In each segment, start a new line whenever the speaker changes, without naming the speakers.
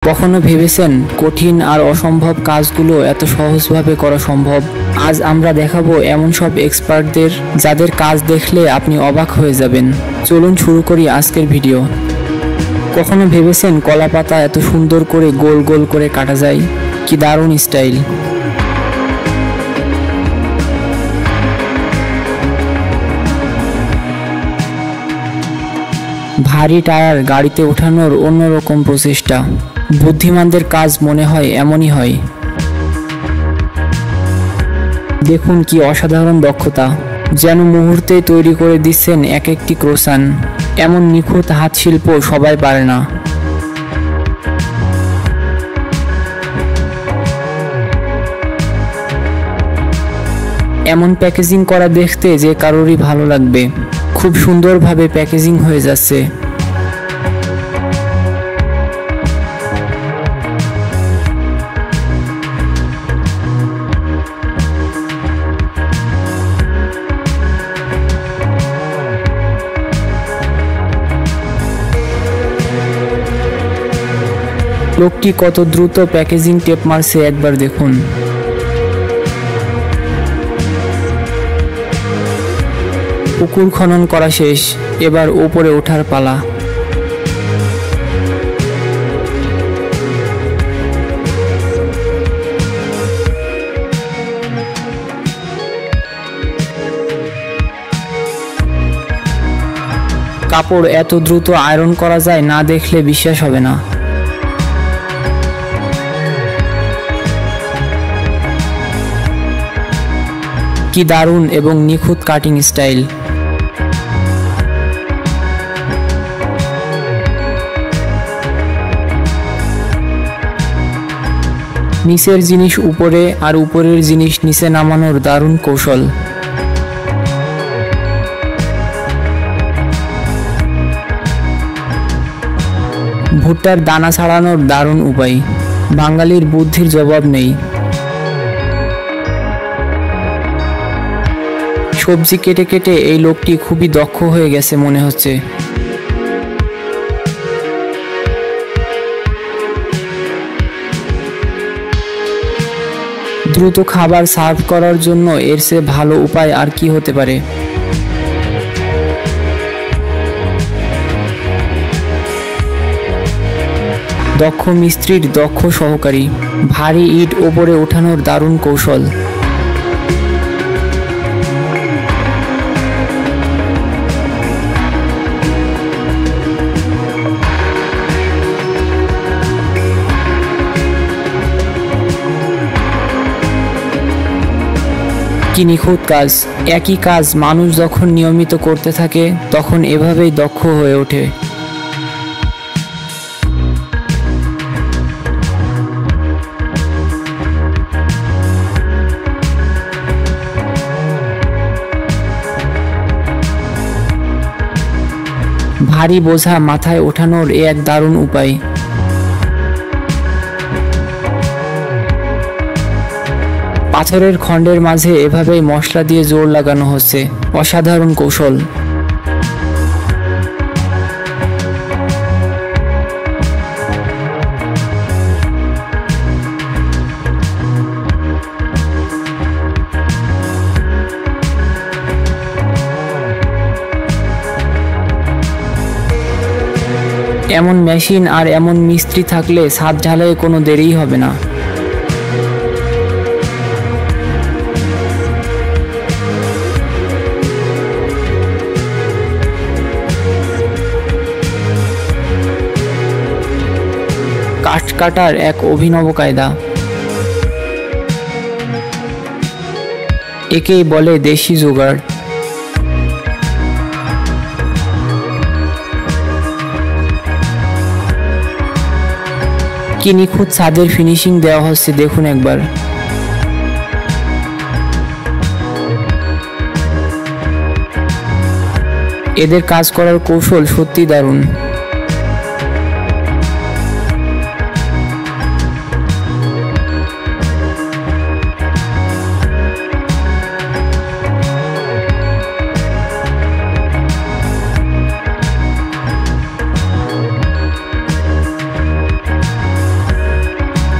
কখনো ভেবেছেন কঠিন আর অসম্ভব কাজগুলো এত সহজভাবে করা সম্ভব? আজ আমরা দেখাবো এমন সব এক্সপার্টদের যাদের কাজ দেখলে আপনি অবাক হয়ে যাবেন। চলুন শুরু করি আজকের ভিডিও। কখনো ভেবেছেন কলা পাতা এত সুন্দর করে গোল গোল করে কাটা যায়? কি দারুণ স্টাইল! ভারী টায়ার গাড়িতে ওঠানোর অন্যরকম প্রচেষ্টা। বুদ্ধিমানদের কাজ মনে হয় এমনই হয়। দেখুন কি অসাধারণ দক্ষতা, যেন মুহূর্তেই তৈরি করে দিচ্ছেন এক একটি ক্রোসান। এমন নিখুঁত হাত শিল্প সবাই পারে না। এমন প্যাকেজিং করা দেখতে যে কারোরই ভালো লাগবে। খুব সুন্দরভাবে প্যাকেজিং হয়ে যাচ্ছে। লোকটি কত দ্রুত প্যাকেজিং টেপ মারছে একবার দেখুন। পুকুর খনন করা শেষ, এবার ওপরে ওঠার পালা। কাপড় এত দ্রুত আয়রন করা যায় না দেখলে বিশ্বাস হবে না। কি দারুণ এবং নিখুঁত কাটিং স্টাইল! নিচের জিনিস উপরে আর উপরের জিনিস নিচে নামানোর দারুণ কৌশল। ভুট্টার দানা ছাড়ানোর দারুণ উপায়। বাঙালির বুদ্ধির জবাব নেই। সবজি কেটে কেটে এই লোকটি খুবই দক্ষ হয়ে গেছে মনে হচ্ছে। দ্রুত খাবার সার্ভ করার জন্য এর চেয়ে ভালো উপায় আর কি হতে পারে? দক্ষ মিস্ত্রির দক্ষ সহকারী। ভারী ইট ওপরে ওঠানোর দারুণ কৌশল। কি নিখুঁত কাজ! একই কাজ মানুষ যখন নিয়মিত করতে থাকে তখন এভাবেই দক্ষ হয়ে ওঠে। ভারী বোঝা মাথায় ওঠানোর এক দারুণ উপায়। পাথরের খণ্ডের মাঝে এভাবেই মশলা দিয়ে জোর লাগানো হচ্ছে। অসাধারণ কৌশল। এমন মেশিন আর এমন মিস্ত্রি থাকলে ছাদ ঢালাইয়ে কোনো দেরিই হবে না। কাঠ কাটার এক অভিনব কায়দা। একেই বলে দেশি জোগাড়। কি নিখুঁত ছাদের ফিনিশিং দেওয়া হচ্ছে দেখুন একবার। এদের কাজ করার কৌশল সত্যি দারুণ।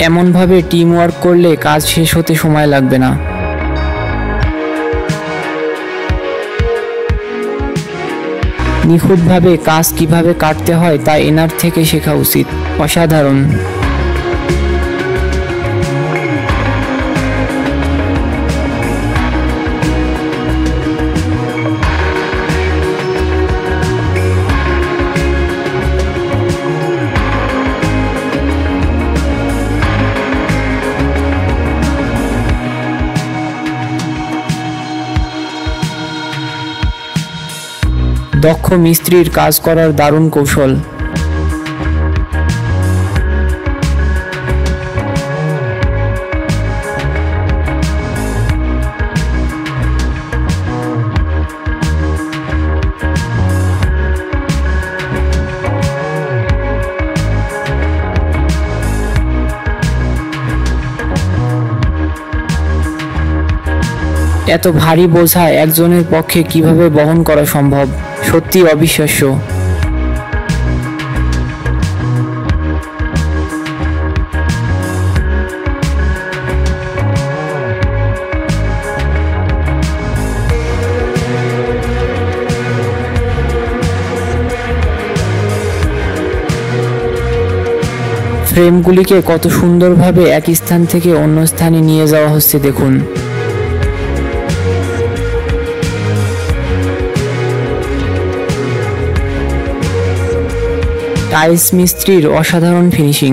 এমনভাবে টিম ওয়ার্ক করলে কাজ শেষ হতে সময় লাগবে না। নিখুঁতভাবে কাজ কিভাবে কাটতে হয় তা এনার থেকে শেখা উচিত। অসাধারণ। দক্ষ মিস্ত্রির কাজ করার দারুণ কৌশল। এত ভারী বোঝা একজনের পক্ষে কিভাবে বহন করা সম্ভব, সত্যি অবিশ্বাস্য। ফ্রেমগুলিকে কত সুন্দরভাবে এক স্থান থেকে অন্য স্থানে নিয়ে যাওয়া হচ্ছে দেখুন। টাইলস মিস্ত্রির অসাধারণ ফিনিশিং।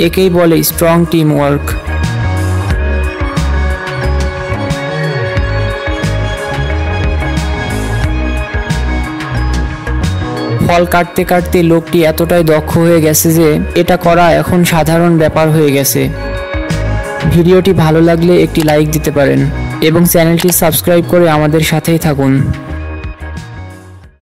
একেই বলে স্ট্রং টিম ওয়ার্ক। ফল কাটতে কাটতে লোকটি এতটাই দক্ষ হয়ে গেছে যে এটা করা এখন সাধারণ ব্যাপার হয়ে গেছে। ভিডিওটি ভালো লাগলে একটি লাইক দিতে পারেন এবং চ্যানেলটি সাবস্ক্রাইব করে আমাদের সাথেই থাকুন।